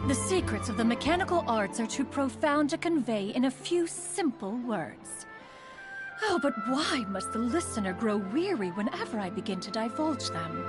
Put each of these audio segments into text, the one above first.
The secrets of the mechanical arts are too profound to convey in a few simple words. Oh, but why must the listener grow weary whenever I begin to divulge them?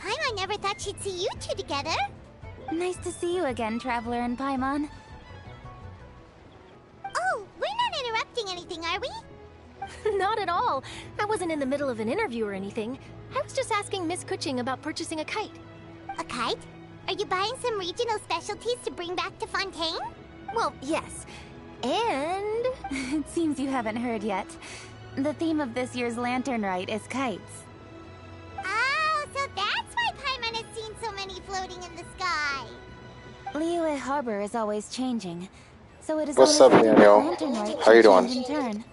I never thought she'd see you two together. Nice to see you again, Traveler and Paimon. Oh, we're not interrupting anything, are we? Not at all. I wasn't in the middle of an interview or anything. I was just asking Miss Kuching about purchasing a kite. A kite? Are you buying some regional specialties to bring back to Fontaine? Well, yes. And... It seems you haven't heard yet. The theme of this year's Lantern Rite is kites. Oh, so that's why Paimon has seen so many floating in the sky. Liyue Harbor is always changing, so it is What's up, Daniel? How you doing? In turn.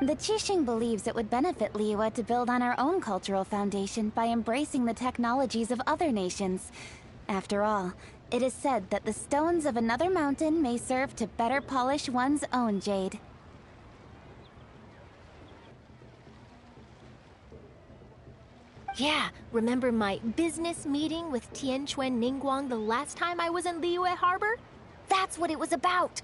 The Qixing believes it would benefit Liyue to build on our own cultural foundation by embracing the technologies of other nations. After all, it is said that the stones of another mountain may serve to better polish one's own jade. Yeah, remember my business meeting with Tianquan Ningguang the last time I was in Liyue Harbor? That's what it was about.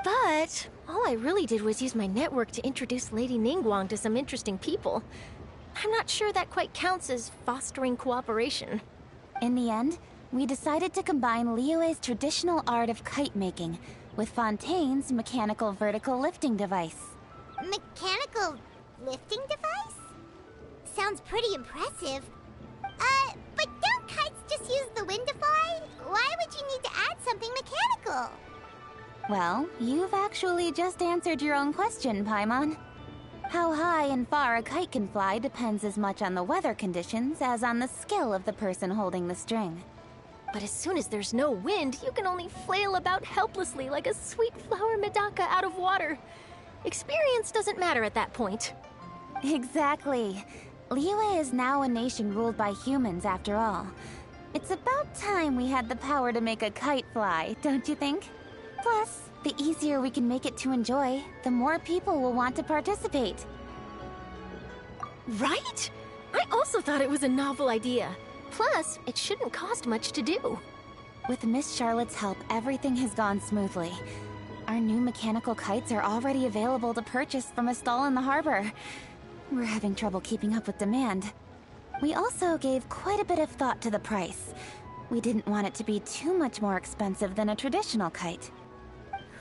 But all I really did was use my network to introduce Lady Ningguang to some interesting people. I'm not sure that quite counts as fostering cooperation. In the end, we decided to combine Liyue's traditional art of kite making with Fontaine's mechanical vertical lifting device. Mechanical lifting device? Sounds pretty impressive. But don't kites just use the wind to fly? Why would you need to add something mechanical? Well, you've actually just answered your own question, Paimon. How high and far a kite can fly depends as much on the weather conditions as on the skill of the person holding the string. But as soon as there's no wind, you can only flail about helplessly like a sweet flower medaka out of water. Experience doesn't matter at that point. Exactly. Liyue is now a nation ruled by humans, after all. It's about time we had the power to make a kite fly, don't you think? Plus, the easier we can make it to enjoy, the more people will want to participate. Right? I also thought it was a novel idea. Plus, it shouldn't cost much to do. With Miss Charlotte's help, everything has gone smoothly. Our new mechanical kites are already available to purchase from a stall in the harbor. We're having trouble keeping up with demand. We also gave quite a bit of thought to the price. We didn't want it to be too much more expensive than a traditional kite.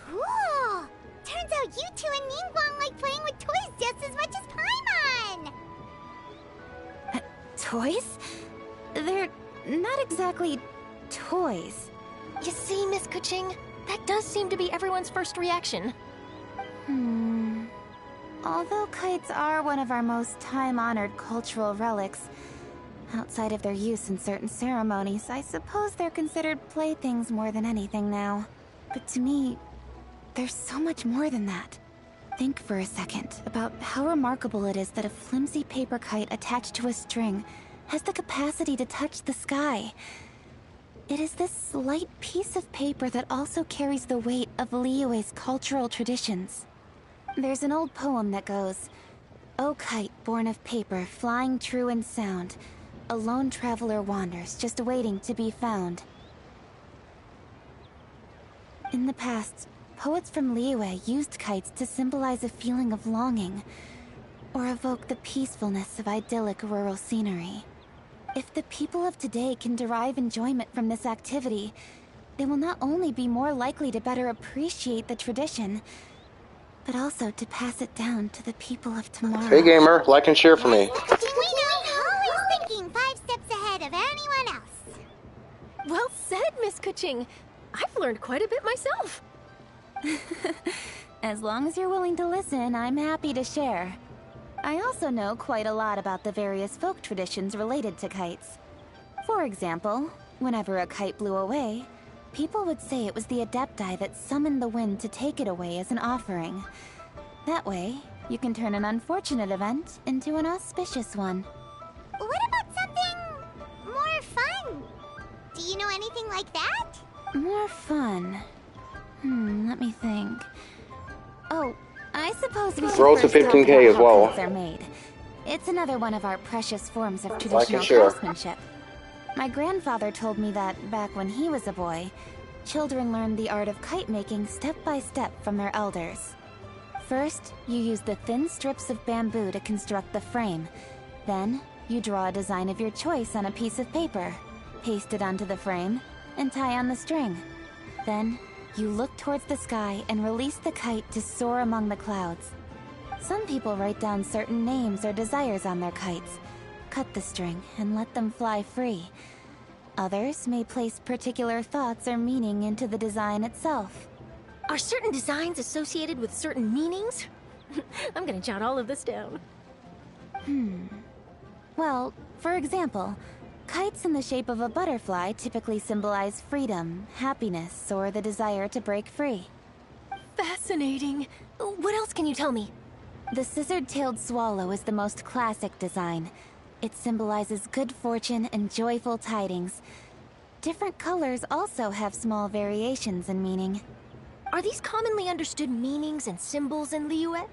Cool! Turns out you two and Ningguang like playing with toys just as much as Paimon! Toys? They're not exactly toys. You see, Miss Kuching? That does seem to be everyone's first reaction. Although kites are one of our most time-honored cultural relics, outside of their use in certain ceremonies, I suppose they're considered playthings more than anything now. But to me, there's so much more than that. Think for a second about how remarkable it is that a flimsy paper kite attached to a string has the capacity to touch the sky. It is this light piece of paper that also carries the weight of Liyue's cultural traditions. There's an old poem that goes, "O kite born of paper, flying true and sound, a lone traveler wanders, just waiting to be found." In the past, poets from Liyue used kites to symbolize a feeling of longing, or evoke the peacefulness of idyllic rural scenery. If the people of today can derive enjoyment from this activity, they will not only be more likely to better appreciate the tradition, but also to pass it down to the people of tomorrow. Hey gamer, like and share for me. We know, always thinking 5 steps ahead of anyone else. Well said, Miss Kuching. I've learned quite a bit myself. As long as you're willing to listen, I'm happy to share. I also know quite a lot about the various folk traditions related to kites. For example, whenever a kite blew away, people would say it was the Adepti that summoned the wind to take it away as an offering. That way, you can turn an unfortunate event into an auspicious one. What about something more fun? Do you know anything like that? More fun? Let me think. Oh, I suppose we should Roll to first talk 15K about as how well. kites are made. It's another one of our precious forms of Like and traditional share. craftsmanship. My grandfather told me that, back when he was a boy, children learned the art of kite making step by step from their elders. First, you use the thin strips of bamboo to construct the frame. Then, you draw a design of your choice on a piece of paper, paste it onto the frame, and tie on the string. Then, you look towards the sky and release the kite to soar among the clouds. Some people write down certain names or desires on their kites, cut the string, and let them fly free. Others may place particular thoughts or meaning into the design itself. Are certain designs associated with certain meanings? I'm gonna jot all of this down. Well, for example, kites in the shape of a butterfly typically symbolize freedom, happiness, or the desire to break free. Fascinating. What else can you tell me? The scissored-tailed swallow is the most classic design. It symbolizes good fortune and joyful tidings. Different colors also have small variations in meaning. Are these commonly understood meanings and symbols in Liyue?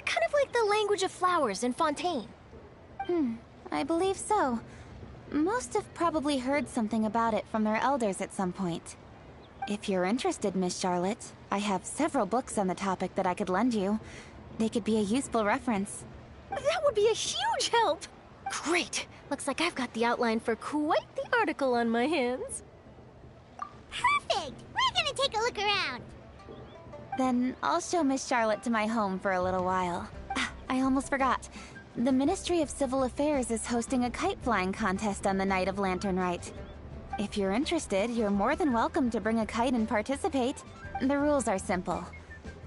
Kind of like the language of flowers in Fontaine. I believe so. Most have probably heard something about it from their elders at some point. If you're interested, Miss Charlotte, I have several books on the topic that I could lend you. They could be a useful reference. That would be a huge help! Great! Looks like I've got the outline for quite the article on my hands. Perfect! We're gonna take a look around. Then I'll show Miss Charlotte to my home for a little while. I almost forgot. The Ministry of Civil Affairs is hosting a kite flying contest on the night of Lantern Rite. If you're interested, you're more than welcome to bring a kite and participate. The rules are simple.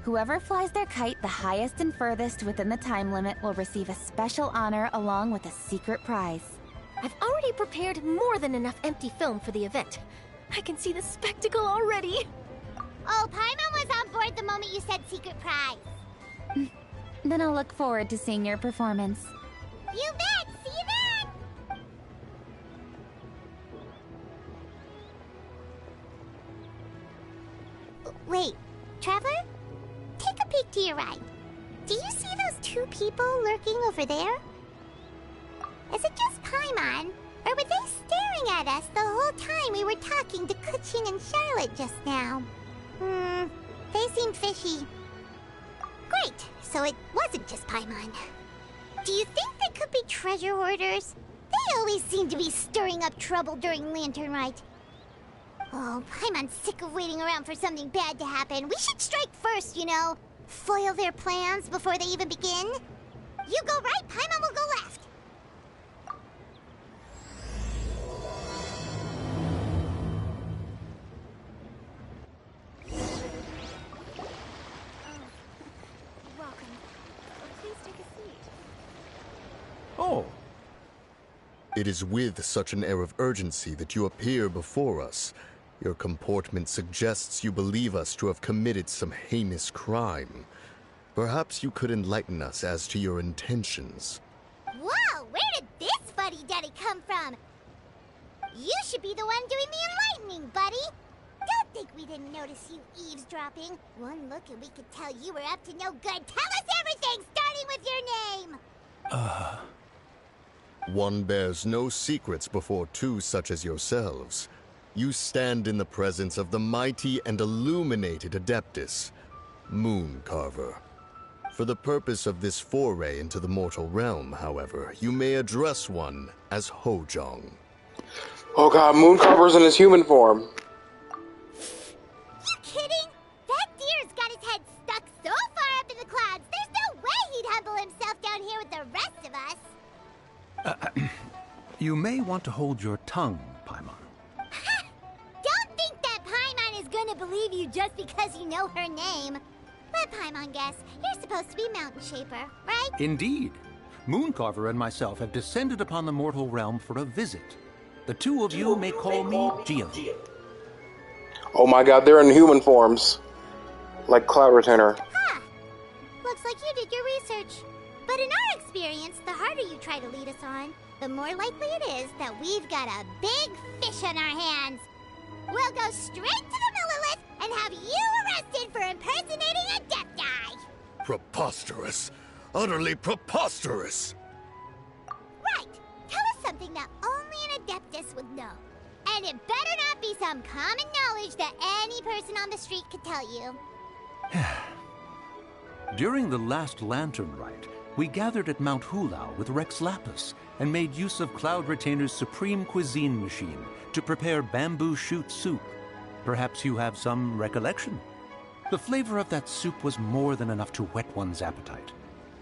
Whoever flies their kite the highest and furthest within the time limit will receive a special honor along with a secret prize. I've already prepared more than enough empty film for the event. I can see the spectacle already. Oh, Paimon was on board the moment you said secret prize. Then I'll look forward to seeing your performance. You bet! See you then! Wait, Traveler? Take a peek to your right. Do you see those 2 people lurking over there? Is it just Paimon? Or were they staring at us the whole time we were talking to Kuching and Charlotte just now? They seem fishy. Great, so it wasn't just Paimon. Do you think they could be treasure hoarders? They always seem to be stirring up trouble during Lantern Rite. Oh, Paimon's sick of waiting around for something bad to happen. We should strike first, you know. Foil their plans before they even begin. You go right, Paimon will go left. Oh. It is with such an air of urgency that you appear before us. Your comportment suggests you believe us to have committed some heinous crime. Perhaps you could enlighten us as to your intentions. Whoa, where did this fuddy-duddy come from? You should be the one doing the enlightening, buddy. Don't think we didn't notice you eavesdropping. One look and we could tell you were up to no good. Tell us everything, starting with your name! One bears no secrets before two such as yourselves. You stand in the presence of the mighty and illuminated Adeptus, Mooncarver. For the purpose of this foray into the mortal realm, however, you may address one as Hojong. Oh god, Mooncarver's in his human form. You kidding? That deer's got his head stuck so far up in the clouds, there's no way he'd humble himself down here with the rest of us. You may want to hold your tongue, Paimon. Don't think that Paimon is gonna believe you just because you know her name. Let Paimon guess. You're supposed to be Mountain Shaper, right? Indeed. Mooncarver and myself have descended upon the mortal realm for a visit. The two of you may call me Geo. Oh my god, they're in human forms. Like Cloud Retainer. Huh. Looks like you did your research. But in our experience, the harder you try to lead us on, the more likely it is that we've got a big fish on our hands. We'll go straight to the Millilith and have you arrested for impersonating a Adepti. Preposterous! Utterly preposterous! Right. Tell us something that only an Adeptus would know. And it better not be some common knowledge that any person on the street could tell you. During the last Lantern Rite, we gathered at Mount Hulau with Rex Lapis and made use of Cloud Retainer's supreme cuisine machine to prepare bamboo shoot soup. Perhaps you have some recollection? The flavor of that soup was more than enough to whet one's appetite.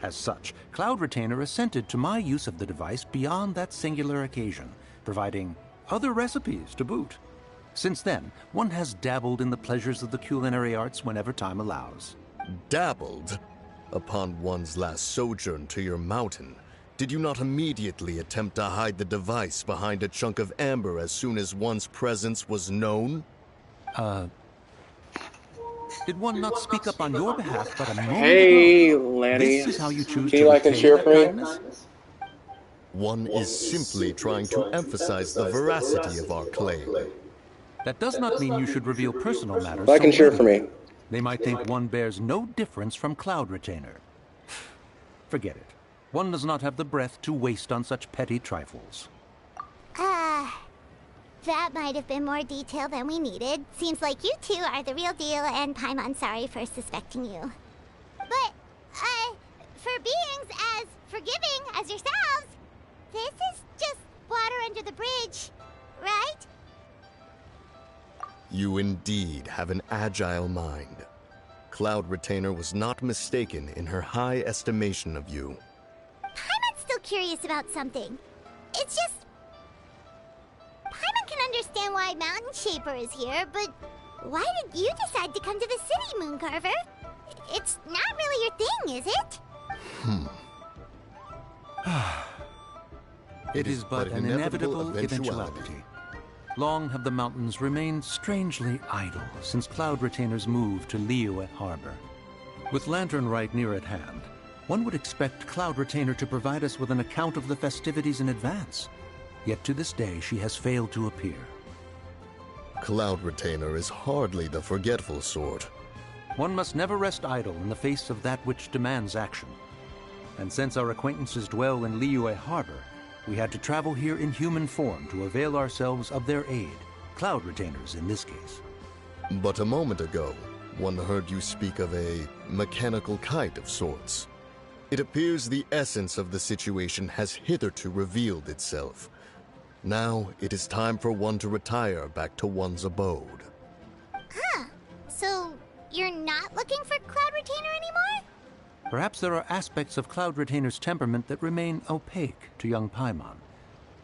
As such, Cloud Retainer assented to my use of the device beyond that singular occasion, providing other recipes to boot. Since then, one has dabbled in the pleasures of the culinary arts whenever time allows. Dabbled? Upon one's last sojourn to your mountain, did you not immediately attempt to hide the device behind a chunk of amber as soon as one's presence was known? Did one not speak up on your behalf but a moment Hey, ago? Lanny. This is how you choose Can to you like and repay share that for me? kindness? One is simply trying to emphasize the veracity of our claim. That does not mean you should reveal personal matters. Like and so share for readily. me. They might think one bears no difference from Cloud Retainer. Forget it. One does not have the breath to waste on such petty trifles. That might have been more detail than we needed. Seems like you two are the real deal, and Paimon's sorry for suspecting you. But, for beings as forgiving as yourselves, this is just water under the bridge, right? You indeed have an agile mind. Cloud Retainer was not mistaken in her high estimation of you. Paimon's still curious about something. It's just... Paimon can understand why Mountain Shaper is here, but why did you decide to come to the city, Mooncarver? It's not really your thing, is it? It is but an inevitable eventuality. Long have the mountains remained strangely idle since Cloud Retainer's move to Liyue Harbor. With Lantern Rite near at hand, one would expect Cloud Retainer to provide us with an account of the festivities in advance. Yet to this day, she has failed to appear. Cloud Retainer is hardly the forgetful sort. One must never rest idle in the face of that which demands action. And since our acquaintances dwell in Liyue Harbor, we had to travel here in human form to avail ourselves of their aid, Cloud Retainers in this case. But a moment ago, one heard you speak of a mechanical kite of sorts. It appears the essence of the situation has hitherto revealed itself. Now it is time for one to retire back to one's abode. Huh. So, you're not looking for Cloud Retainer anymore? Perhaps there are aspects of Cloud Retainer's temperament that remain opaque to young Paimon.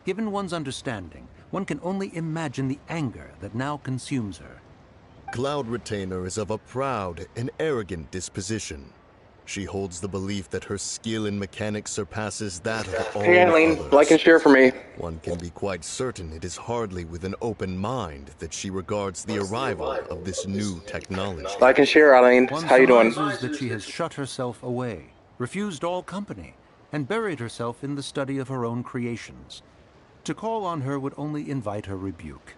Given one's understanding, one can only imagine the anger that now consumes her. Cloud Retainer is of a proud and arrogant disposition. She holds the belief that her skill in mechanics surpasses that of all Hey, Eileen. others. Like and share for me. One can be quite certain it is hardly with an open mind that she regards the arrival of this new technology. Like and share, Eileen. One How you doing? surmises that she has shut herself away, refused all company, and buried herself in the study of her own creations. To call on her would only invite her rebuke.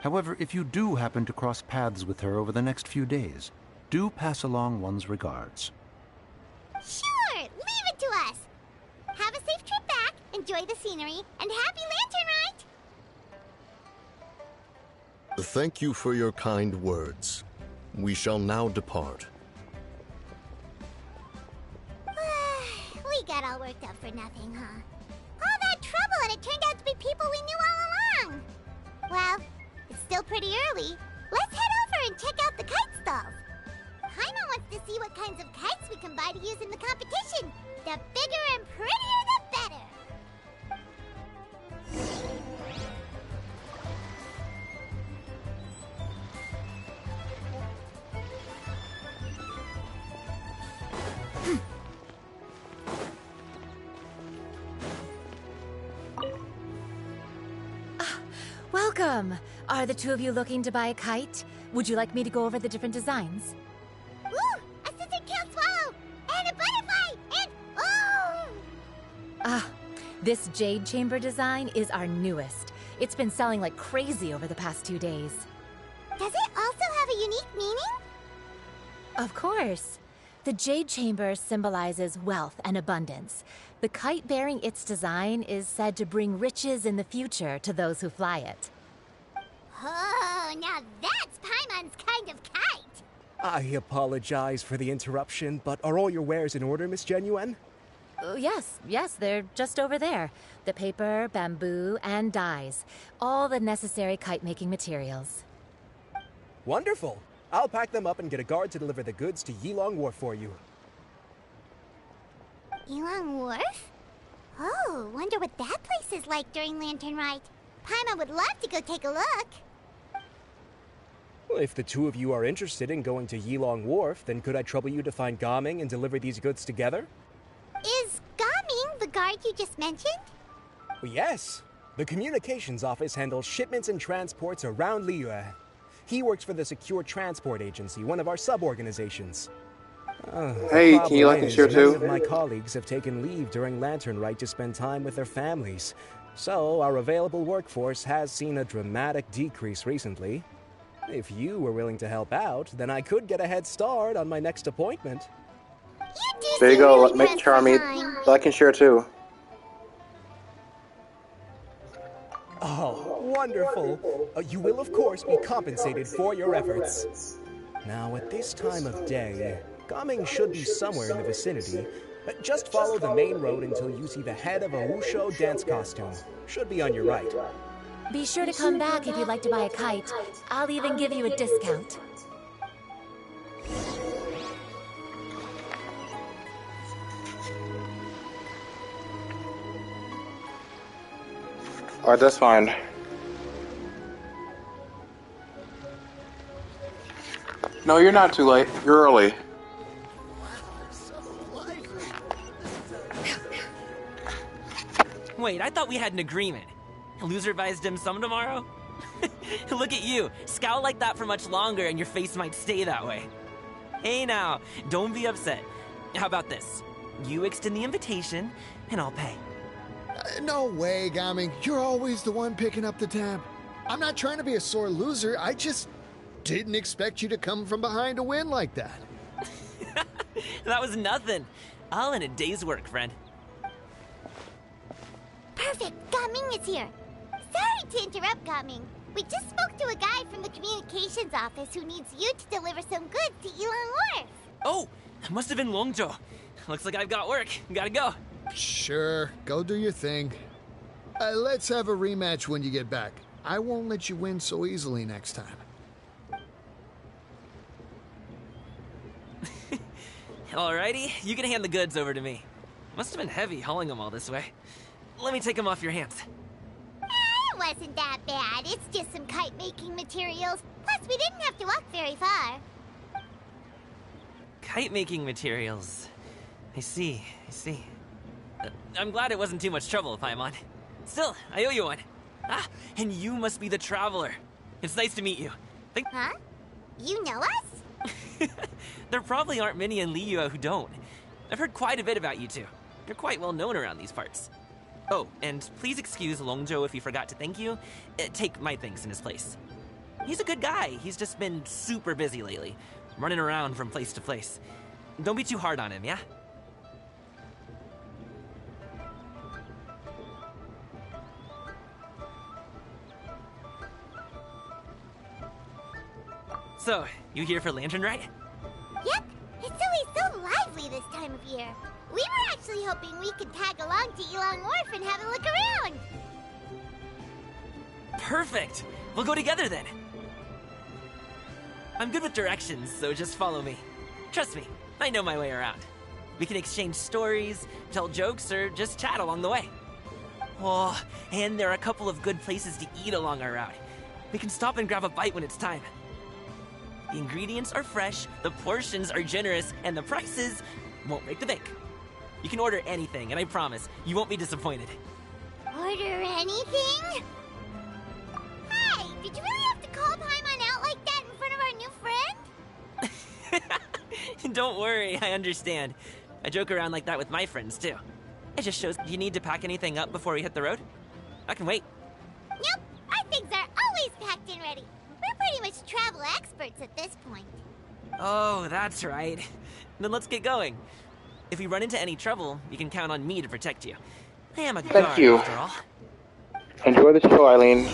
However, if you do happen to cross paths with her over the next few days, do pass along one's regards. Sure, leave it to us. Have a safe trip back, enjoy the scenery, and happy Lantern Rite! Thank you for your kind words. We shall now depart. We got all worked up for nothing, huh? All that trouble and it turned out to be people we knew all along! Well, it's still pretty early. Let's head over and check out the kite stalls. Paimon wants to see what kinds of kites we can buy to use in the competition. The bigger and prettier, the better! Welcome! Are the two of you looking to buy a kite? Would you like me to go over the different designs? Ooh! A scissor-tailed swallow! And a butterfly! And... oh! This jade chamber design is our newest. It's been selling like crazy over the past 2 days. Does it also have a unique meaning? Of course. The jade chamber symbolizes wealth and abundance. The kite bearing its design is said to bring riches in the future to those who fly it. Oh, now that's Paimon's kind of kite! I apologize for the interruption, but are all your wares in order, Miss Genuine? Yes, they're just over there. The paper, bamboo, and dyes. All the necessary kite-making materials. Wonderful! I'll pack them up and get a guard to deliver the goods to Yilong Wharf for you. Yilong Wharf? Oh, wonder what that place is like during Lantern Rite. Paimon would love to go take a look. Well, if the two of you are interested in going to Yilong Wharf, then could I trouble you to find Gaming and deliver these goods together? Is Gaming the guard you just mentioned? Well, yes. The communications office handles shipments and transports around Liyue. He works for the Secure Transport Agency, one of our sub-organizations. Hey, can you like and share too? Many of my colleagues have taken leave during Lantern Rite to spend time with their families. So our available workforce has seen a dramatic decrease recently. If you were willing to help out, then I could get a head start on my next appointment. There you go, make Charmy like and share too. Oh, wonderful. You will, of course, be compensated for your efforts. Now, at this time of day, Gaming should be somewhere in the vicinity. Just follow the main road until you see the head of a Wushu dance costume. Should be on your right. Be sure to come back if you'd like to buy a kite. I'll even give you a discount. Alright, that's fine. No, you're not too late. You're early. Wait, I thought we had an agreement. Loser buys dim sum tomorrow? Look at you. Scowl like that for much longer and your face might stay that way. Hey now, don't be upset. How about this? You extend the invitation, and I'll pay. No way, Gaming. You're always the one picking up the tab. I'm not trying to be a sore loser. I just didn't expect you to come from behind to win like that. That was nothing. All in a day's work, friend. Perfect! Gaming is here! Sorry to interrupt, Gaming. We just spoke to a guy from the communications office who needs you to deliver some goods to Yilong Wharf. Oh, it must have been Longzhou. Looks like I've got work. Gotta go. Sure, go do your thing. Let's have a rematch when you get back. I won't let you win so easily next time. Alrighty, you can hand the goods over to me. Must have been heavy hauling them all this way. Let me take them off your hands. It wasn't that bad. It's just some kite-making materials. Plus, we didn't have to walk very far. Kite-making materials. I see. I'm glad it wasn't too much trouble, Paimon. Still, I owe you one. Ah, and you must be the traveler. It's nice to meet you. Huh? You know us? There probably aren't many in Liyue who don't. I've heard quite a bit about you two. You're quite well known around these parts. Oh, and please excuse Longzhou if he forgot to thank you. Take my thanks in his place. He's a good guy. He's just been super busy lately, running around from place to place. Don't be too hard on him, yeah? So, you here for Lantern Rite? Yep, it's always so lively this time of year. We were actually hoping we could tag along to Yilong Wharf and have a look around. Perfect! We'll go together then. I'm good with directions, so just follow me. Trust me, I know my way around. We can exchange stories, tell jokes, or just chat along the way. Oh, and there are a couple of good places to eat along our route. We can stop and grab a bite when it's time. The ingredients are fresh, the portions are generous, and the prices won't break the bank. You can order anything, and I promise, you won't be disappointed. Order anything? Hey, did you really have to call Paimon out like that in front of our new friend? Don't worry, I understand. I joke around like that with my friends, too. It just shows you need to pack anything up before we hit the road. I can wait. Nope, our things are always packed and ready. We're pretty much travel experts at this point. Oh, that's right. Then let's get going. If we run into any trouble, you can count on me to protect you. I am a guard, Thank you. after all. Enjoy the show, Eileen.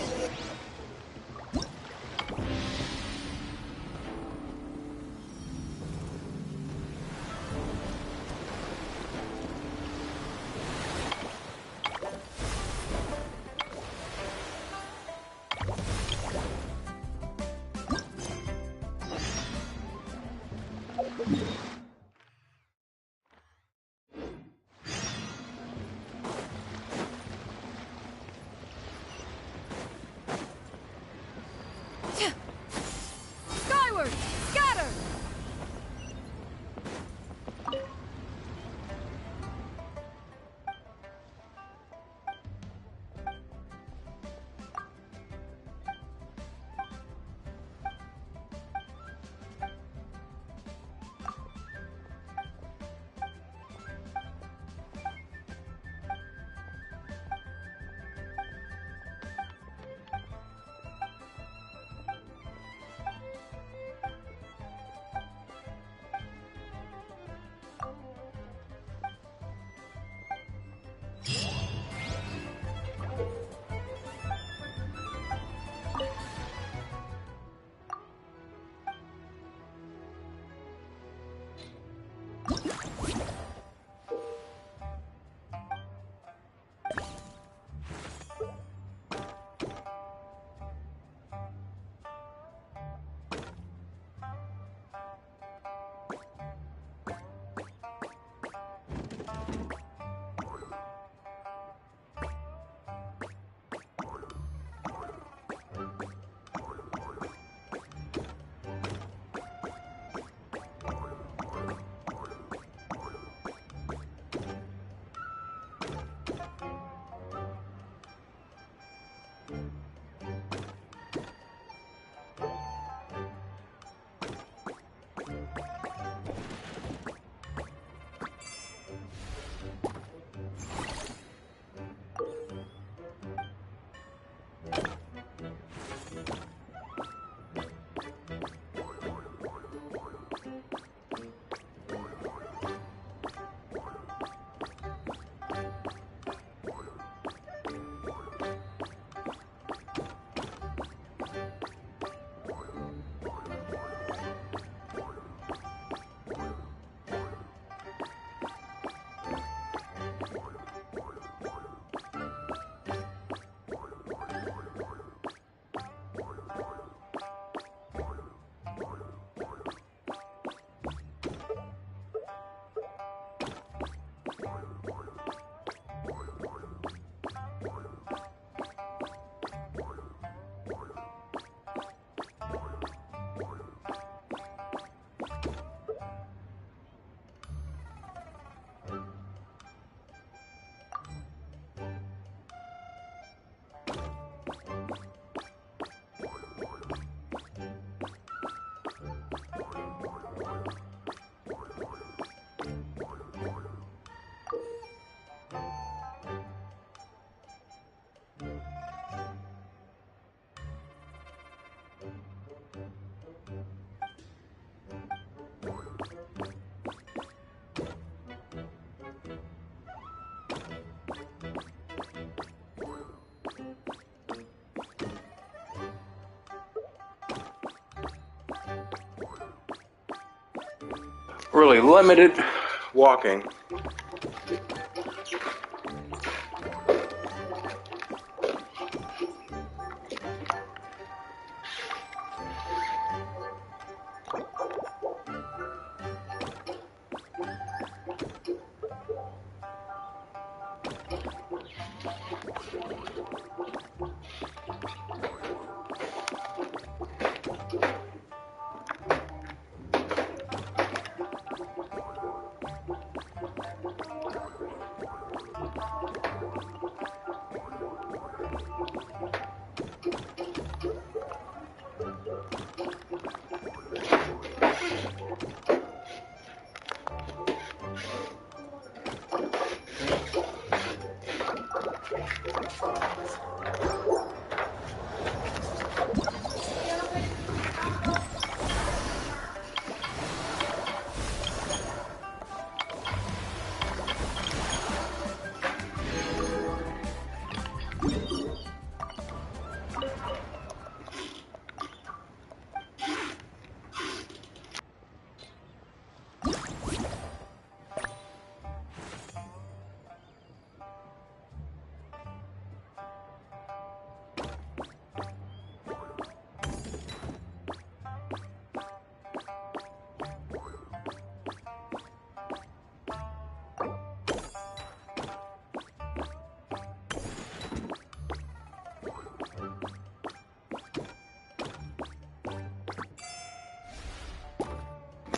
Skyward! Scatter! really limited walking.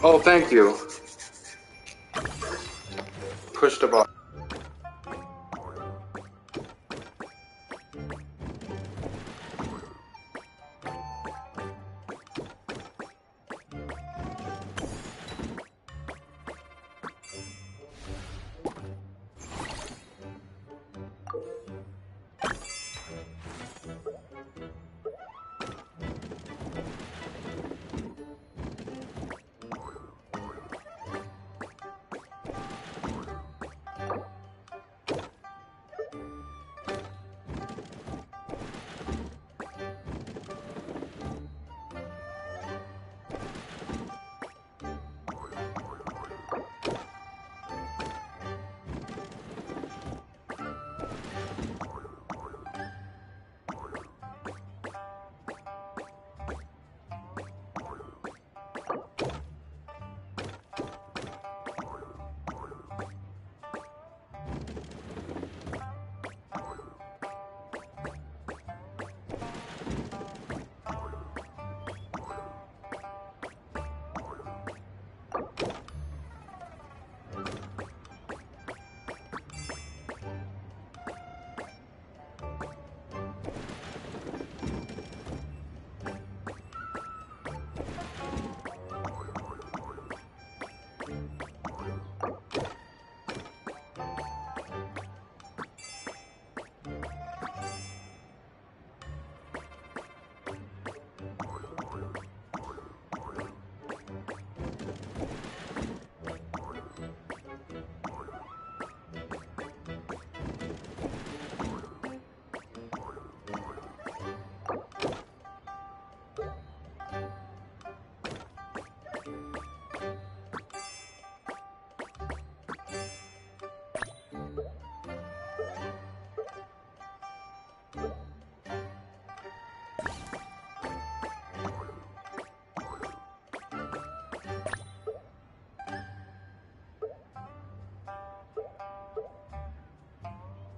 Oh, thank you. Push the button.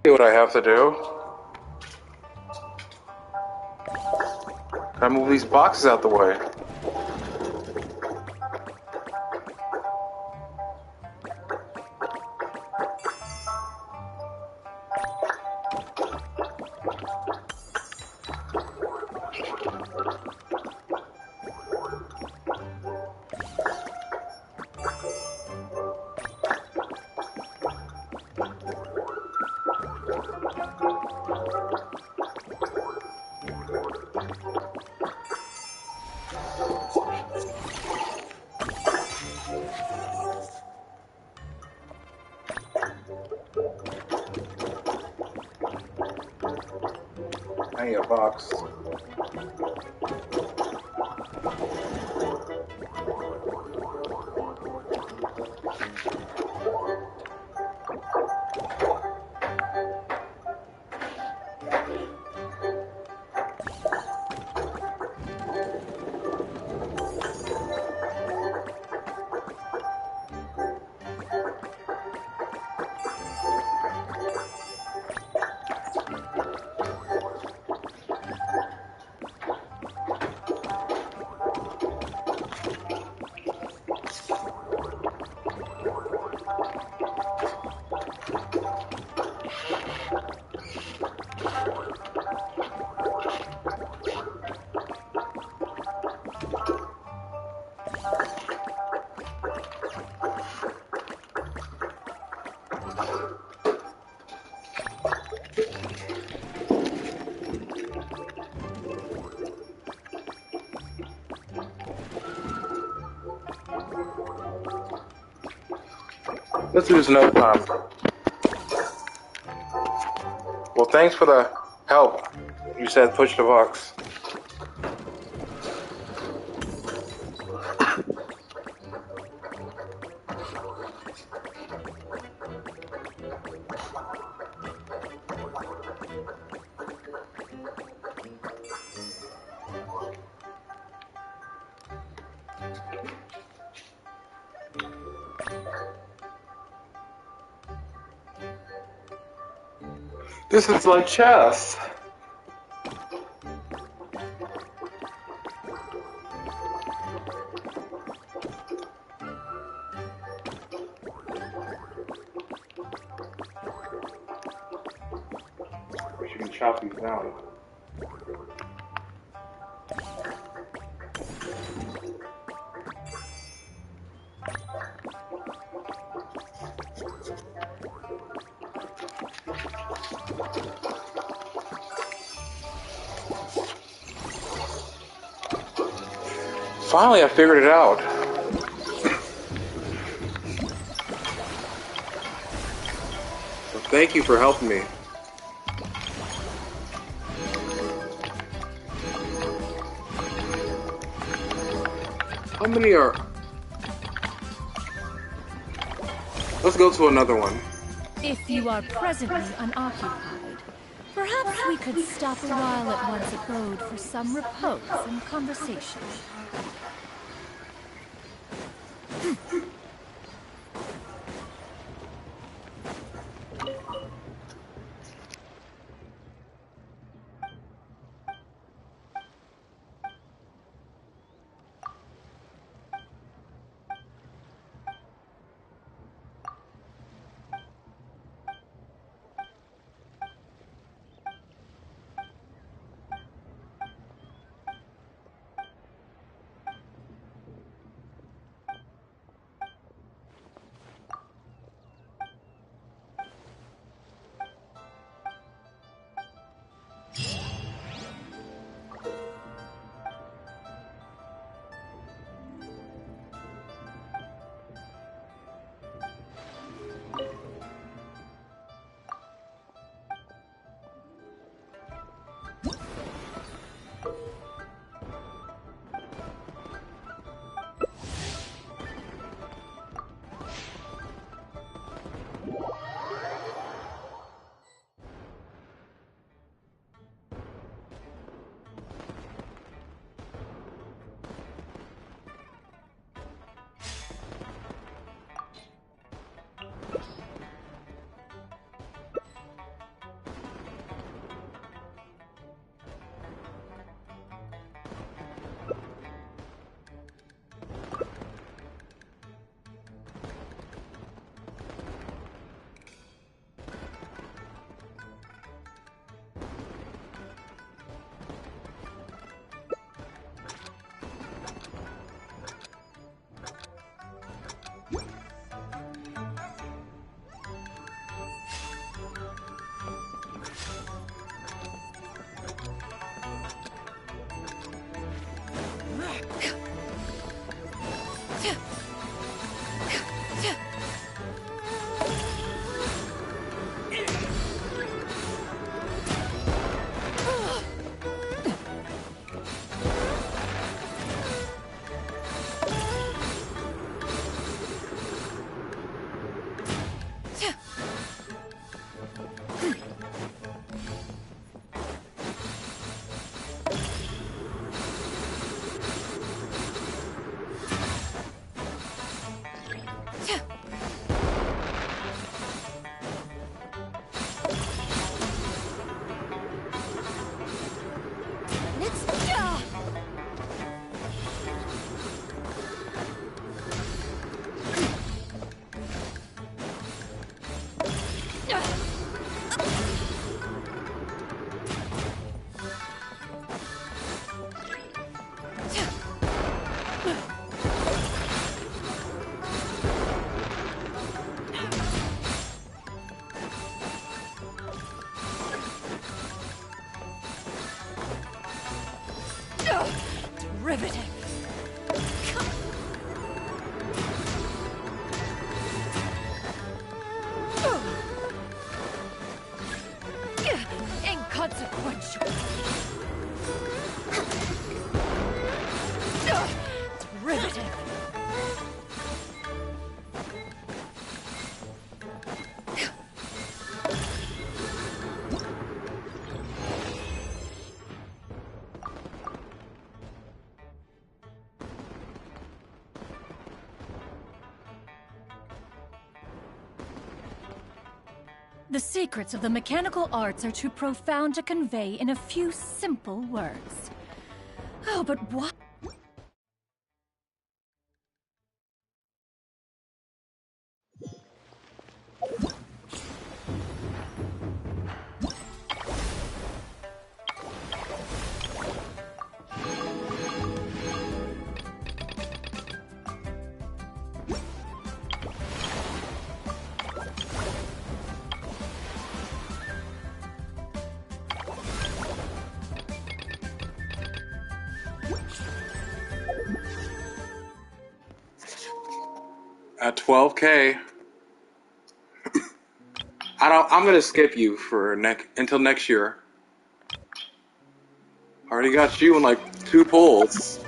See what I have to do. Gotta move these boxes out the way. I need a box. Let's do this another time. Well, thanks for the help. You said push the box. This is like chess. We should chop these down. Finally, I figured it out. So thank you for helping me. How many are... Let's go to another one. If you are presently unoccupied, perhaps we could stop a while at one's abode for some repose and conversation. The secrets of the mechanical arts are too profound to convey in a few simple words. Oh, but why? At 12K. I'm gonna skip you for until next year. Already got you in like 2 pulls.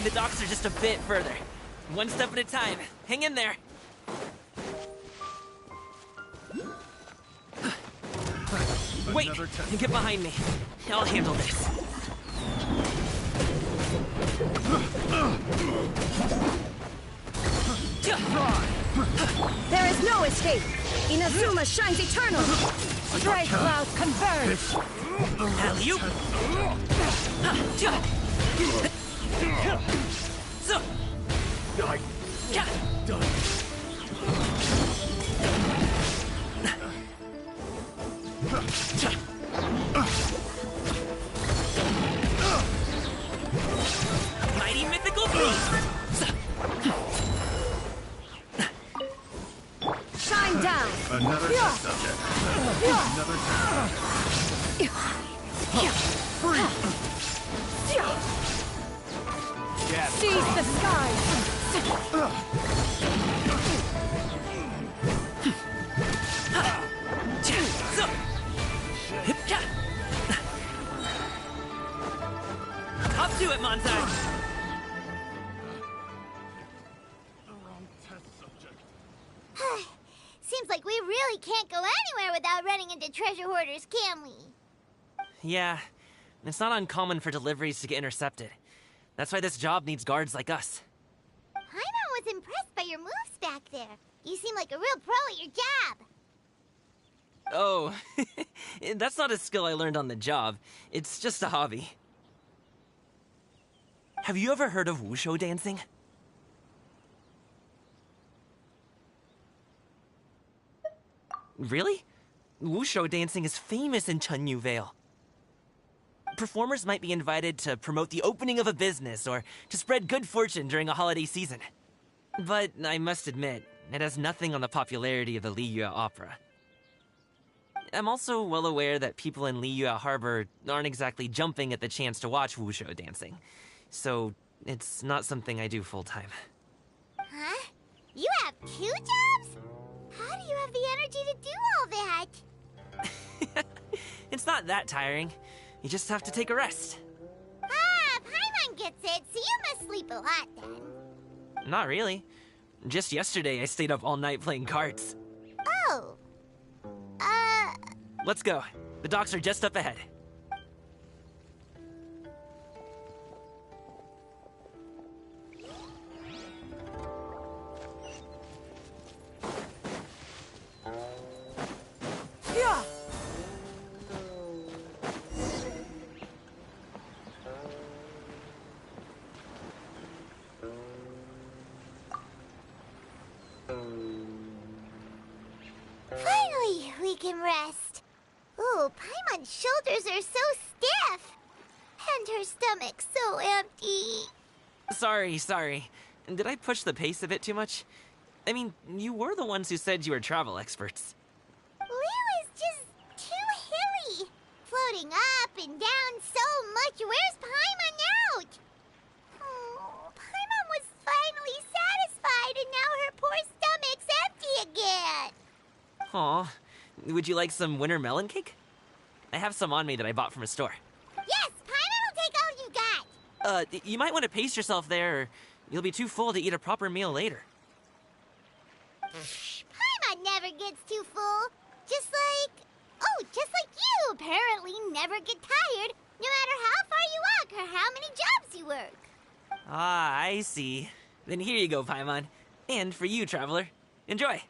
The docks are just a bit further. One step at a time. Hang in there. Wait! Get behind me. I'll handle this. There is no escape! Inazuma shines eternal! Strike clouds converge! Alley-oop! Mighty mythical beast! Shine down! Another test subject. Another test subject. Free! Seize the skies! Up to it, Monzai! Seems like we really can't go anywhere without running into treasure hoarders, can we? Yeah, it's not uncommon for deliveries to get intercepted. That's why this job needs guards like us. Paimon was impressed by your moves back there. You seem like a real pro at your job. Oh, that's not a skill I learned on the job. It's just a hobby. Have you ever heard of wushu dancing? Really? Wushu dancing is famous in Chunyu Vale. Performers might be invited to promote the opening of a business or to spread good fortune during a holiday season. But I must admit, it has nothing on the popularity of the Liyue Opera. I'm also well aware that people in Liyue Harbor aren't exactly jumping at the chance to watch wushu dancing. So, it's not something I do full-time. Huh? You have 2 jobs? How do you have the energy to do all that? It's not that tiring. You just have to take a rest. Ah, Paimon gets it, so you must sleep a lot then. Not really. Just yesterday I stayed up all night playing cards. Oh. Let's go. The docks are just up ahead. Finally, we can rest. Ooh, Paimon's shoulders are so stiff. And her stomach's so empty. Sorry. Did I push the pace a bit too much? I mean, you were the ones who said you were travel experts. Liyue is just too hilly. Floating up and down so much. Where's Paimon out? Oh, Aw, would you like some winter melon cake? I have some on me that I bought from a store. Yes, Paimon will take all you got. You might want to pace yourself there, or you'll be too full to eat a proper meal later. Paimon never gets too full. Just like you apparently never get tired, no matter how far you walk or how many jobs you work. Ah, I see. Then here you go, Paimon. And for you, traveler. Enjoy.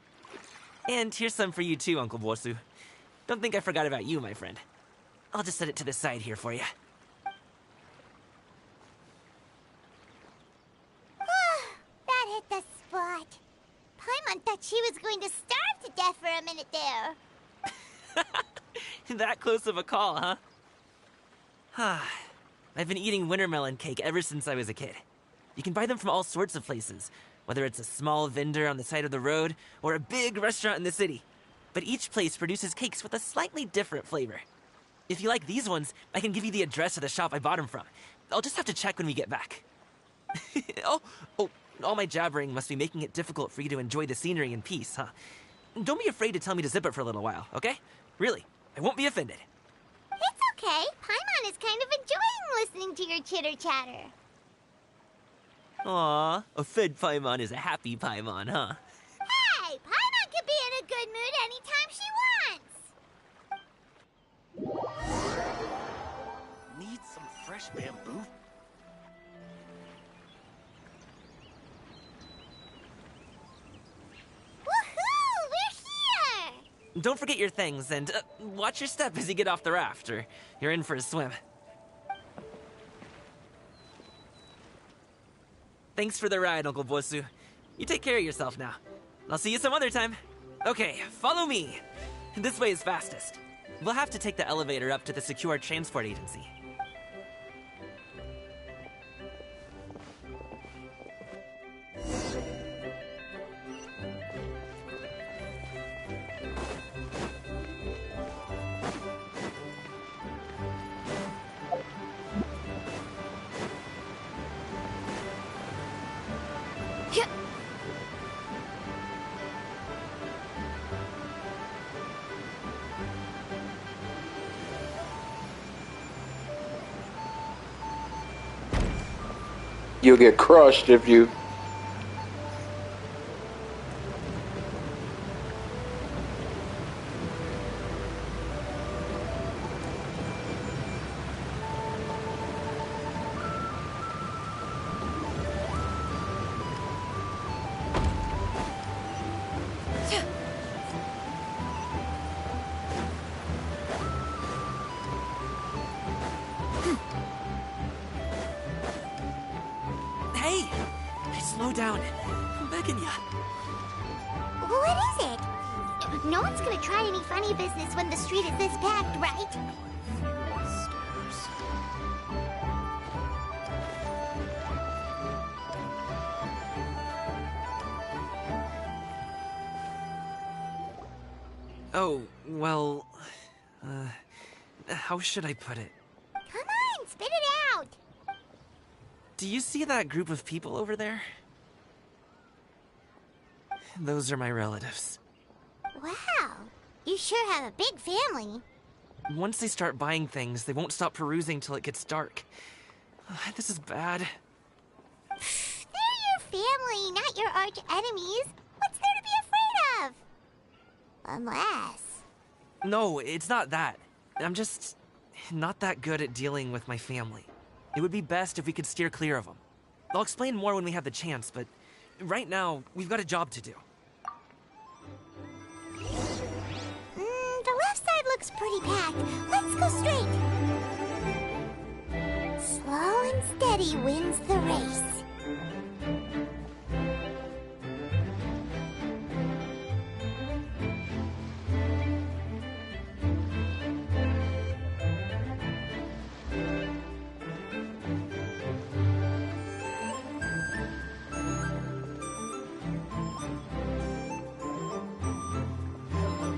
And here's some for you too, Uncle Bosu. Don't think I forgot about you, my friend. I'll just set it to the side here for you. That hit the spot. Paimon thought she was going to starve to death for a minute there. That close of a call, huh? I've been eating winter melon cake ever since I was a kid. You can buy them from all sorts of places, whether it's a small vendor on the side of the road or a big restaurant in the city. But each place produces cakes with a slightly different flavor. If you like these ones, I can give you the address of the shop I bought them from. I'll just have to check when we get back. Oh, all my jabbering must be making it difficult for you to enjoy the scenery in peace, huh? Don't be afraid to tell me to zip it for a little while, okay? Really, I won't be offended. It's okay. Paimon is kind of enjoying listening to your chitter-chatter. Aw, a fed Paimon is a happy Paimon, huh? Hey, Paimon can be in a good mood anytime she wants. Need some fresh bamboo? Woohoo! We're here! Don't forget your things, and watch your step as you get off the raft, or you're in for a swim. Thanks for the ride, Uncle Bosu. You take care of yourself now. I'll see you some other time. Okay, follow me. This way is fastest. We'll have to take the elevator up to the secure transport agency. You'll get crushed if you... Hey! Slow down. I'm begging ya. What is it? No one's gonna try any funny business when the street is this packed, right? Oh, well... how should I put it? Come on, spit it out! Do you see that group of people over there? Those are my relatives. Wow, you sure have a big family. Once they start buying things, they won't stop perusing till it gets dark. This is bad. They're your family, not your arch enemies. What's there to be afraid of? Unless... No, it's not that. I'm just not that good at dealing with my family. It would be best if we could steer clear of them. I'll explain more when we have the chance, but right now, we've got a job to do. The left side looks pretty packed. Let's go straight. Slow and steady wins the race.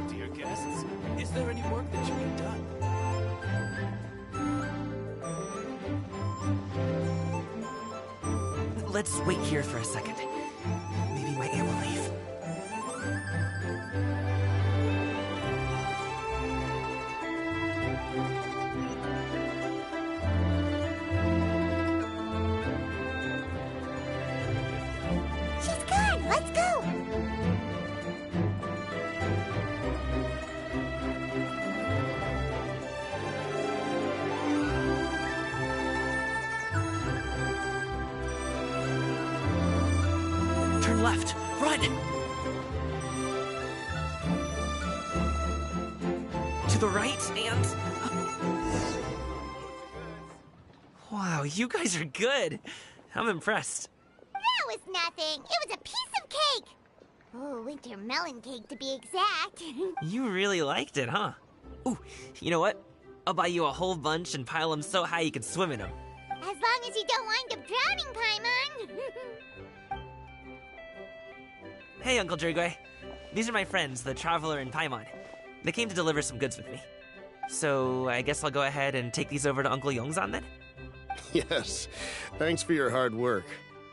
Dear guests, is there any work that should be done? Let's wait here for a second. Maybe my aunt will leave. left. Run! To the right and... Wow, you guys are good. I'm impressed. That was nothing. It was a piece of cake. Oh, winter melon cake to be exact. You really liked it, huh? Ooh, you know what? I'll buy you a whole bunch and pile them so high you can swim in them. As long as you don't wind up drowning, Paimon. Hey, Uncle Jirgwe. These are my friends, the Traveler and Paimon. They came to deliver some goods with me. So I guess I'll go ahead and take these over to Uncle Yongzan then? Yes. Thanks for your hard work.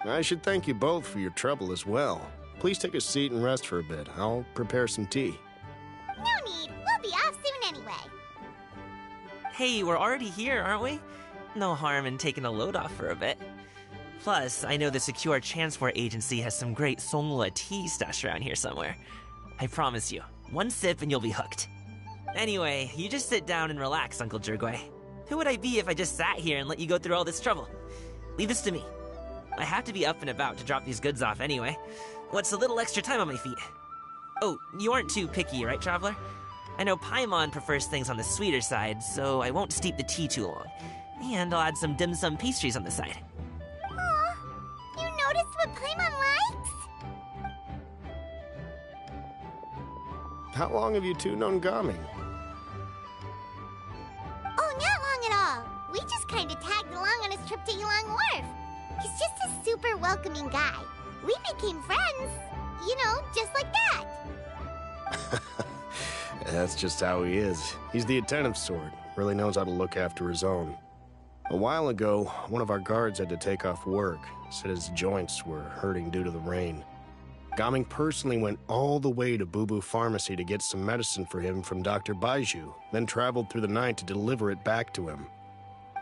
I should thank you both for your trouble as well. Please take a seat and rest for a bit. I'll prepare some tea. No need. We'll be off soon anyway. Hey, we're already here, aren't we? No harm in taking a load off for a bit. Plus, I know the Secure Transport Agency has some great Songhua tea stashed around here somewhere. I promise you, one sip and you'll be hooked. Anyway, you just sit down and relax, Uncle Jirgwe. Who would I be if I just sat here and let you go through all this trouble? Leave this to me. I have to be up and about to drop these goods off anyway. What's a little extra time on my feet? Oh, you aren't too picky, right, Traveler? I know Paimon prefers things on the sweeter side, so I won't steep the tea too long. And I'll add some dim sum pastries on the side. Aw, you noticed what Paimon likes? How long have you two known Gaming? Oh, not long at all. We just kind of tagged along on his trip to Yulong Wharf. He's just a super welcoming guy. We became friends, you know, just like that. That's just how he is. He's the attentive sort. Really knows how to look after his own. A while ago, one of our guards had to take off work. Said his joints were hurting due to the rain. Gaming personally went all the way to Boo Boo Pharmacy to get some medicine for him from Dr. Baiju, then traveled through the night to deliver it back to him.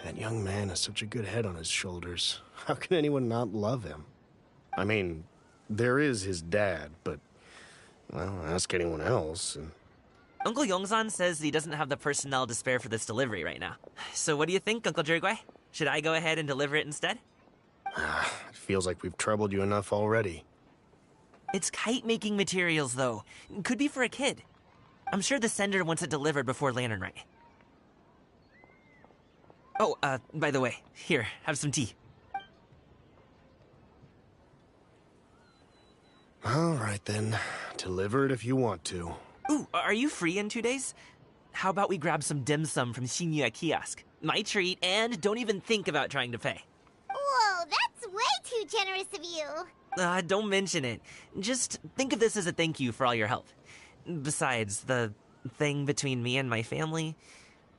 That young man has such a good head on his shoulders. How can anyone not love him? I mean, there is his dad, but, well, ask anyone else. And... Uncle Yongzan says he doesn't have the personnel to spare for this delivery right now. So what do you think, Uncle Jirgwe? Should I go ahead and deliver it instead? It feels like we've troubled you enough already. It's kite-making materials, though. Could be for a kid. I'm sure the sender wants it delivered before Lantern Rite. Oh, by the way, here, have some tea. All right, then. Deliver it if you want to. Ooh, are you free in 2 days? How about we grab some dim sum from Shinya Kiosk? My treat, and don't even think about trying to pay. Whoa, that's way too generous of you. Don't mention it. Just think of this as a thank you for all your help. Besides, the thing between me and my family,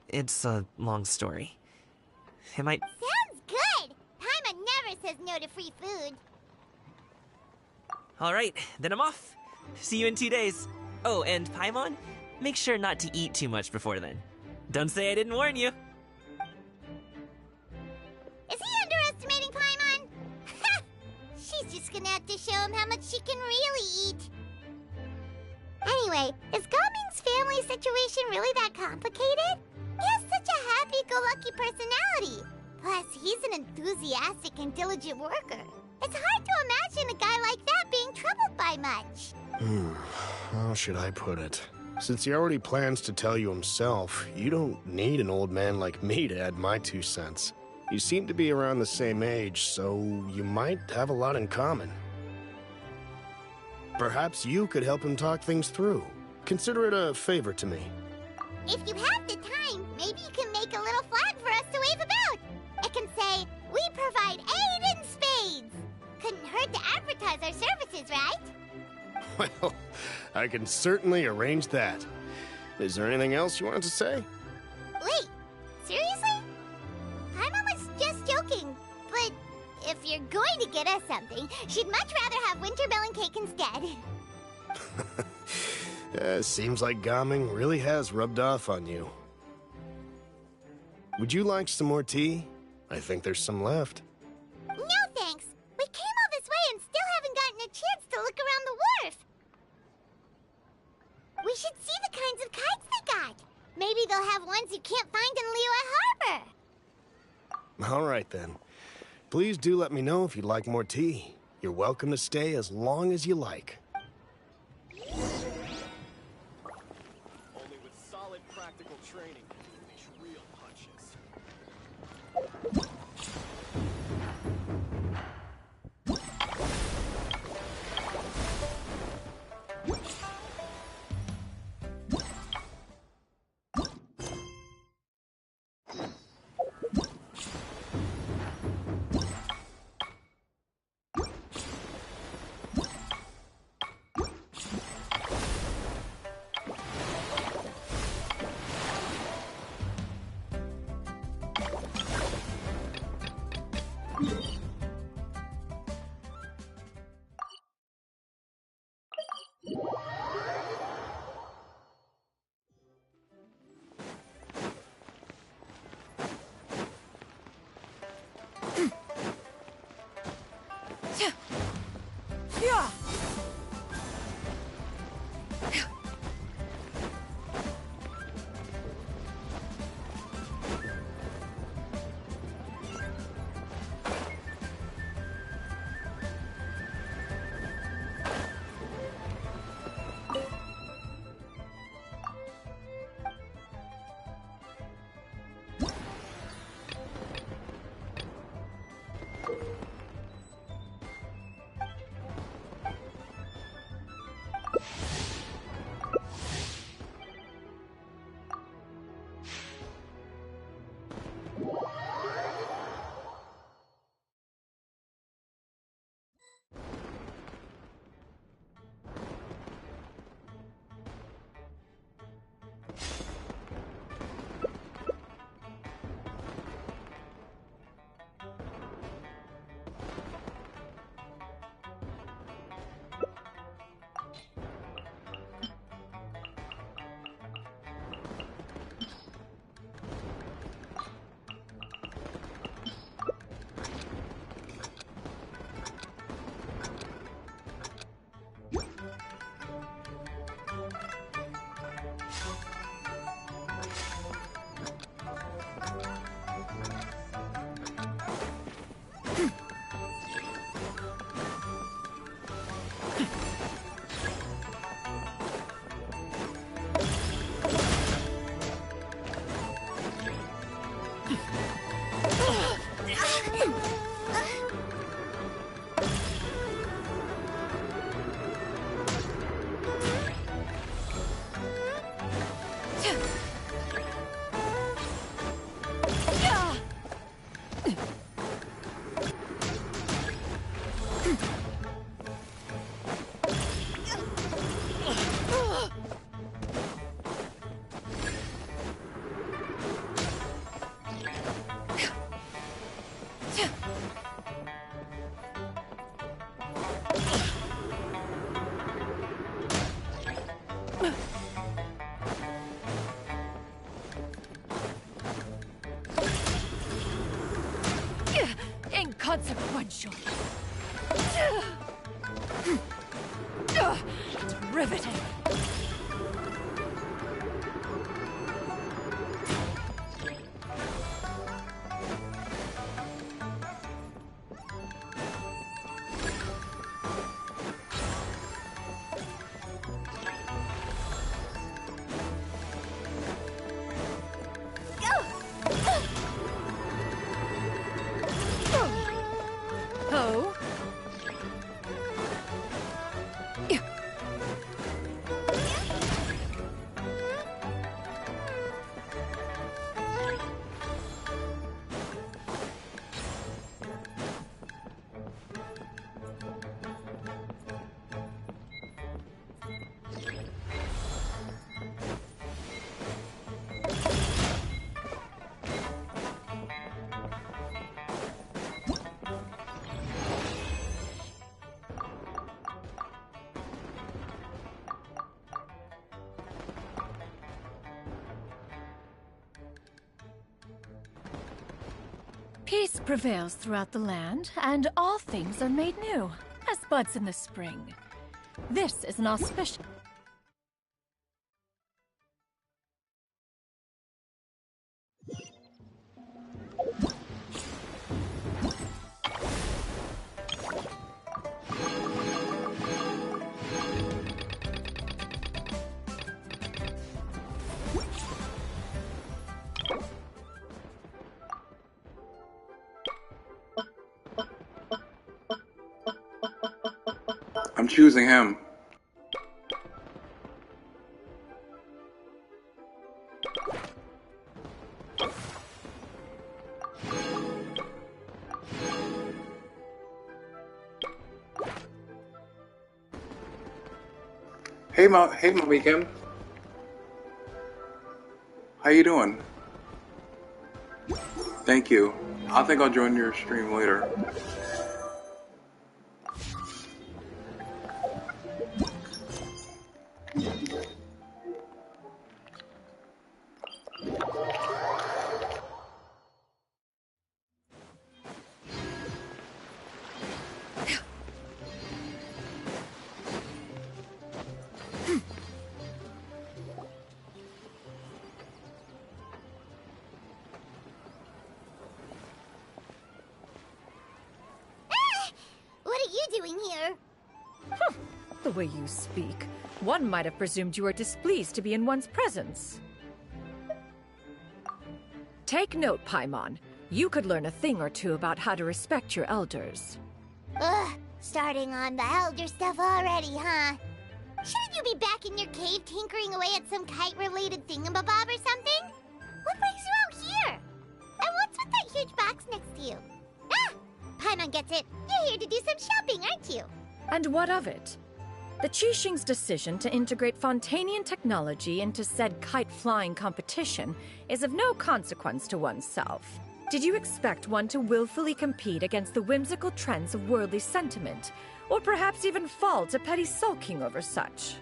it's a long story. It might... Sounds good! Paimon never says no to free food. All right, then I'm off. See you in 2 days. Oh, and Paimon, make sure not to eat too much before then. Don't say I didn't warn you. Is he underestimating Paimon? Ha! She's just gonna have to show him how much she can really eat. Anyway, is Gaming's family situation really that complicated? He has such a happy-go-lucky personality. Plus, he's an enthusiastic and diligent worker. It's hard to imagine a guy like that being troubled by much. How should I put it? Since he already plans to tell you himself, you don't need an old man like me to add my 2 cents. You seem to be around the same age, so you might have a lot in common. Perhaps you could help him talk things through. Consider it a favor to me. If you have the time, maybe you can make a little flag for us to wave about. It can say, "We provide aid in spades." Couldn't hurt to advertise our services, right? Well, I can certainly arrange that. Is there anything else you wanted to say? Wait, seriously? Paimon was just joking, but if you're going to get us something, she'd much rather have winter melon cake instead. Seems like Gaming really has rubbed off on you. Would you like some more tea? I think there's some left. No thanks. We came all this way and still haven't gotten a chance to look around the wharf. We should see the kinds of kites they got. Maybe they'll have ones you can't find in Liyue Harbor. All right, then. Please do let me know if you'd like more tea. You're welcome to stay as long as you like. Only with solid practical training can you unleash real punches. Inconsequential. It's riveting. Oh? Peace prevails throughout the land, and all things are made new, as buds in the spring. This is an auspicious... I'm choosing him. Hey, Mommy Kim. How you doing? Thank you. I think I'll join your stream later. The way you speak, one might have presumed you were displeased to be in one's presence. Take note, Paimon. You could learn a thing or two about how to respect your elders. Ugh, starting on the elder stuff already, huh? Shouldn't you be back in your cave tinkering away at some kite-related thingamabob or something? What brings you out here? And what's with that huge box next to you? Ah! Paimon gets it. You're here to do some shopping, aren't you? And what of it? The Qixing's decision to integrate Fontanian technology into said kite-flying competition is of no consequence to oneself. Did you expect one to willfully compete against the whimsical trends of worldly sentiment, or perhaps even fall to petty sulking over such?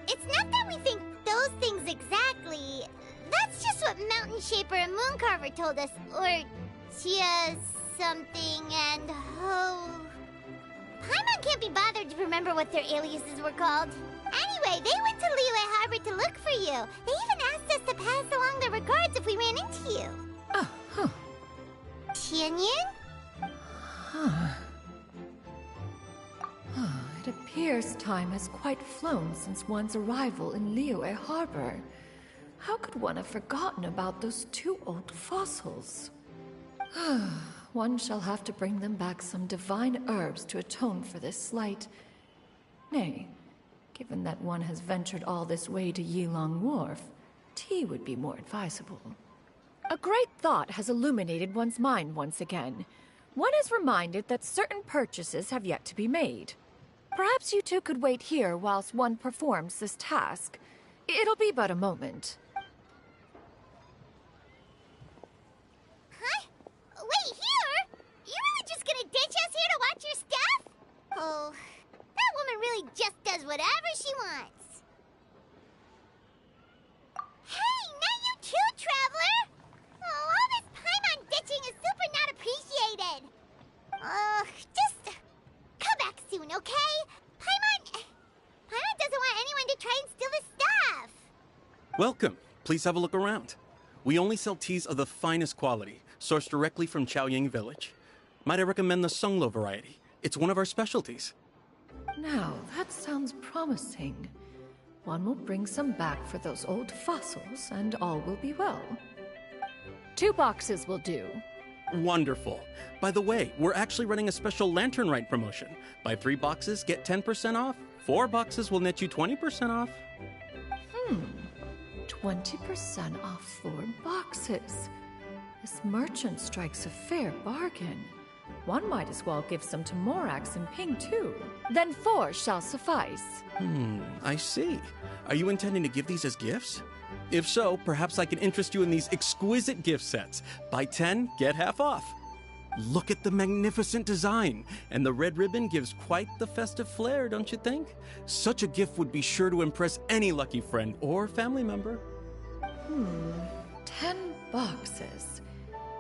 It's not that we think those things exactly. That's just what Mountain Shaper and Mooncarver told us, or Tia something and Ho... Paimon can't be bothered to remember what their aliases were called. Anyway, they went to Liyue Harbor to look for you. They even asked us to pass along their regards if we ran into you. Oh, huh. Tianyin? Huh. It appears time has quite flown since one's arrival in Liyue Harbor. How could one have forgotten about those two old fossils? One shall have to bring them back some divine herbs to atone for this slight. Nay, given that one has ventured all this way to Yilong Wharf, tea would be more advisable. A great thought has illuminated one's mind once again. One is reminded that certain purchases have yet to be made. Perhaps you two could wait here whilst one performs this task. It'll be but a moment. Wait, here? You really just gonna ditch us here to watch your stuff? Oh, that woman really just does whatever she wants. Hey, not you too, Traveler! Oh, all this Paimon ditching is super not appreciated. Just come back soon, okay? Paimon doesn't want anyone to try and steal his stuff. Welcome. Please have a look around. We only sell teas of the finest quality, sourced directly from Chaoying Village. Might I recommend the Sunglo variety? It's one of our specialties. Now, that sounds promising. One will bring some back for those old fossils, and all will be well. 2 boxes will do. Wonderful. By the way, we're actually running a special Lantern Rite promotion. Buy 3 boxes, get 10% off. 4 boxes will net you 20% off. 20% off 4 boxes. This merchant strikes a fair bargain. One might as well give some to Morax and Ping, too. Then 4 shall suffice. I see. Are you intending to give these as gifts? If so, perhaps I can interest you in these exquisite gift sets. Buy 10, get half off. Look at the magnificent design, and the red ribbon gives quite the festive flair, don't you think? Such a gift would be sure to impress any lucky friend or family member. 10 boxes.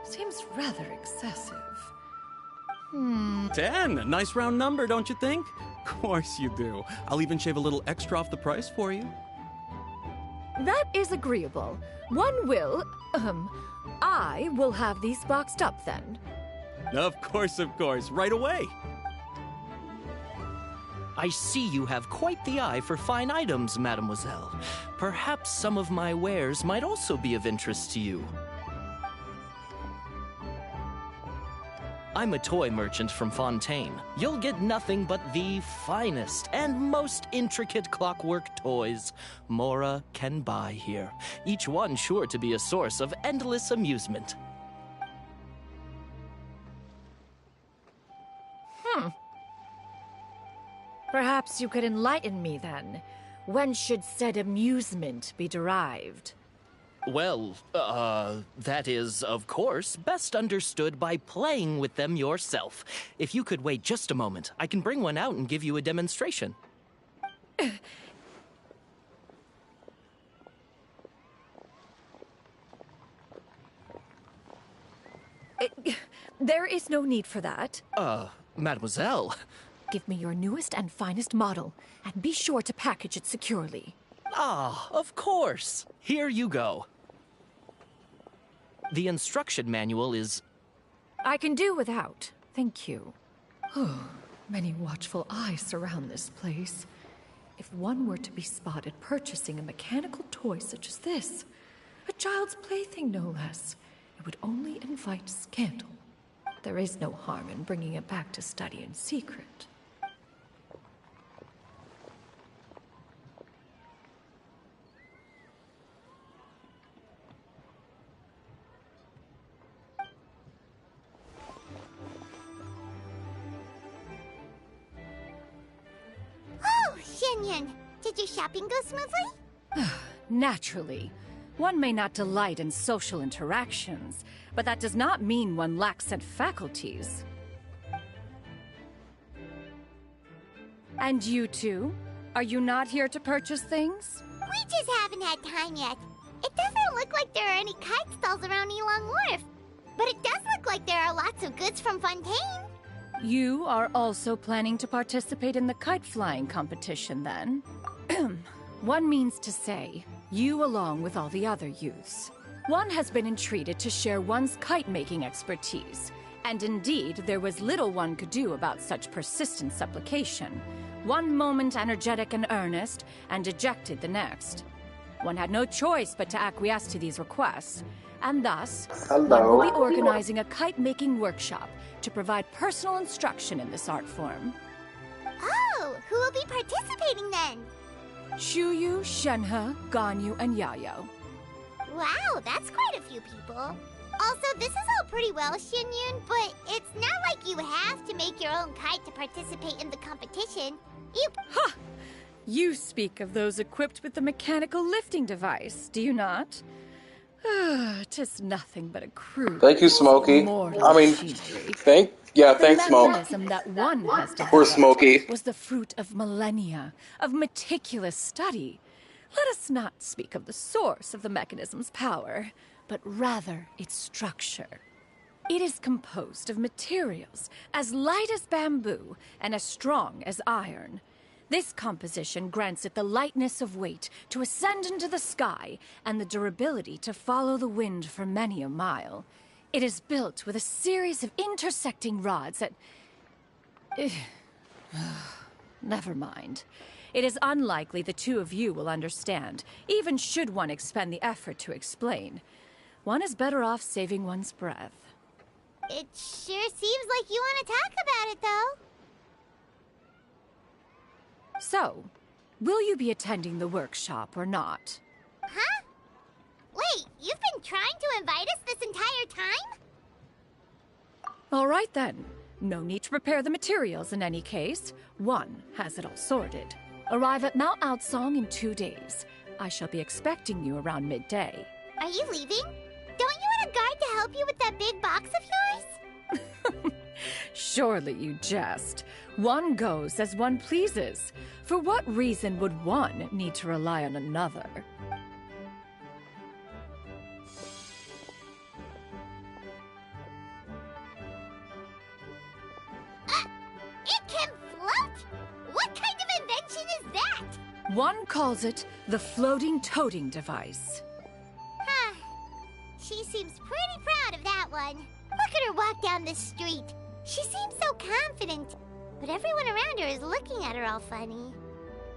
Seems rather excessive. 10, a nice round number, don't you think? Of course you do. I'll even shave a little extra off the price for you. That is agreeable. One will, I will have these boxed up then. Of course, right away. I see you have quite the eye for fine items, mademoiselle. Perhaps some of my wares might also be of interest to you. I'm a toy merchant from Fontaine. You'll get nothing but the finest and most intricate clockwork toys Mora can buy here. Each one sure to be a source of endless amusement. Perhaps you could enlighten me then. When should said amusement be derived? Well, that is, of course, best understood by playing with them yourself. If you could wait just a moment, I can bring one out and give you a demonstration. There is no need for that. Mademoiselle. Give me your newest and finest model, and be sure to package it securely. Ah, of course. Here you go. The instruction manual is... I can do without, thank you. Many watchful eyes surround this place. If one were to be spotted purchasing a mechanical toy such as this, a child's plaything no less, it would only invite scandal. There is no harm in bringing it back to study in secret. Did your shopping go smoothly? Naturally. One may not delight in social interactions, but that does not mean one lacks said faculties. And you two? Are you not here to purchase things? We just haven't had time yet. It doesn't look like there are any kite stalls around Elong Wharf, but it does look like there are lots of goods from Fontaine. You are also planning to participate in the kite flying competition, then? One means to say, you along with all the other youths. One has been entreated to share one's kite-making expertise, and indeed, there was little one could do about such persistent supplication. One moment energetic and earnest, and dejected the next. One had no choice but to acquiesce to these requests, and thus, one will be organizing a kite-making workshop to provide personal instruction in this art form. Oh, who will be participating then? Shuyu, Shenhe, Ganyu, and Yayo. Wow, that's quite a few people. Also, this is all pretty well, Xinyun, but it's not like you have to make your own kite to participate in the competition. Ha! You speak of those equipped with the mechanical lifting device, do you not? 'Tis nothing but a crude. Thank you, Smokey. Thanks, Smoke. The mechanism that one has Poor Smokey. was the fruit of millennia of meticulous study. Let us not speak of the source of the mechanism's power, but rather its structure. It is composed of materials as light as bamboo and as strong as iron. This composition grants it the lightness of weight to ascend into the sky and the durability to follow the wind for many a mile. It is built with a series of intersecting rods that... Never mind. It is unlikely the two of you will understand, even should one expend the effort to explain. One is better off saving one's breath. It sure seems like you want to talk about it, though. So, will you be attending the workshop or not? Huh? Wait, you've been trying to invite us this entire time? All right then. No need to prepare the materials in any case. One has it all sorted. Arrive at Mount Outsong in 2 days. I shall be expecting you around midday. Are you leaving? Don't you want a guard to help you with that big box of yours? Surely you jest. One goes as one pleases. For what reason would one need to rely on another? It can float? What kind of invention is that? One calls it the floating toting device. Huh. She seems pretty proud of that one. Look at her walk down the street. She seems so confident, but everyone around her is looking at her all funny.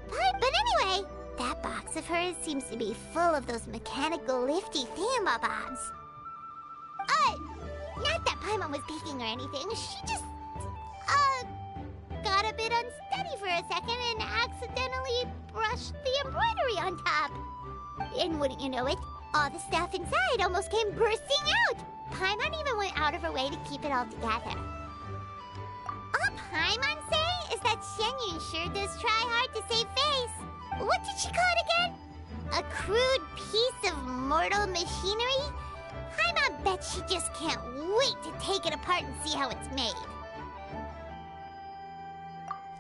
But anyway, that box of hers seems to be full of those mechanical lifty thingamabobs. Not that Paimon one was peeking or anything. She just, got a bit unsteady for a second and accidentally brushed the embroidery on top. And wouldn't you know it, all the stuff inside almost came bursting out. Paimon even went out of her way to keep it all together. All Paimon's saying is that Xianyun sure does try hard to save face. What did she call it again? A crude piece of mortal machinery? Paimon bets she just can't wait to take it apart and see how it's made.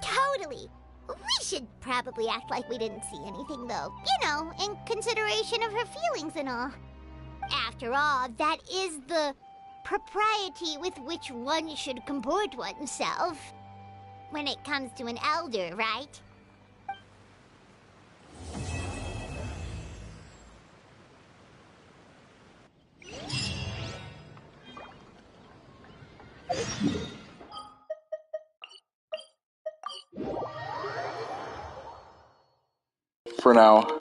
Totally. We should probably act like we didn't see anything, though. You know, in consideration of her feelings and all. After all, that is the propriety with which one should comport oneself. When it comes to an elder, right? For now.